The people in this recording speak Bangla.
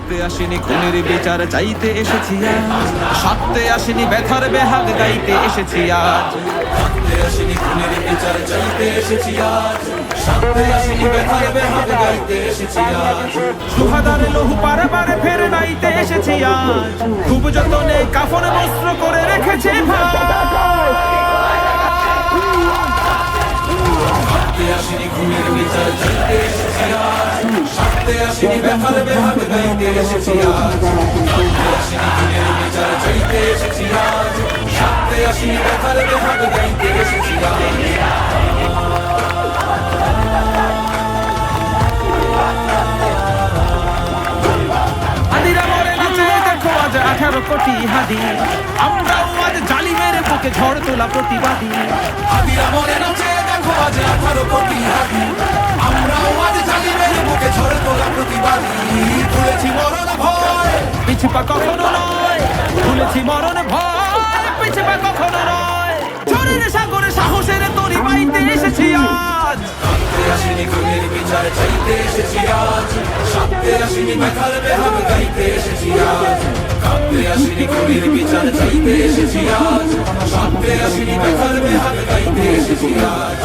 ভাবতে আসিনি খুনের বিচার চাইতে এসেছি আজ, সাথে আসিনি ব্যথার বেহাগ গাইতে এসেছি আজ। ভাবতে আসিনি খুনের বিচার চাইতে এসেছি আজ, সাথে আসিনি ব্যথার বেহাগ গাইতে এসেছি আজ। সুহাদার লহু পারে পারে ফের নাইতে এসেছি আজ, খুব যতনে কাফন বস্ত্র করে রেখেছি ভাই। ভাবতে আসিনি খুনের বিচার চাইতে এসেছি আজ, সাথে আসিনি ব্যথার বেহাগ গাইতে এসেছি আজ। ভাবতে আসিনি খুনের বিচার চাইতে এসেছি আজ, সাথে আসিনি ব্যথার বেহাগ গাইতে এসেছি আজ। হাদিরা মরে নাচে দেখো আজ 18 কোটি হাদি, আমরাও আজ জালিমের বুকে ঝড় তোলা প্রতিবাদী। হাদিরা মরে নাচে দেখো আজ 18 কোটি হাদি, আমরাও আজ জালিমের বুকে ঝড় তোলা প্রতিবাদী। তুলেছি মরণ ভয়, পিছপা কখনো নয়, তুলেছি মরণ ভয়, পিছপা কখনো নয়। ঝড়ের সাগরে সাহসের তরি বাইতে এসেছি আজ। ভাবতে আসিনি খুনের বিচার চাইতে এসেছি আজ, সাথে আসিনি ব্যথার বেহাগ গাইতে এসেছি আজ। ভাবতে আসিনি খুনের বিচার চাইতে এসেছি আজ, সাথে আসিনি ব্যথার বেহাগ গাইতে এসেছি আজ।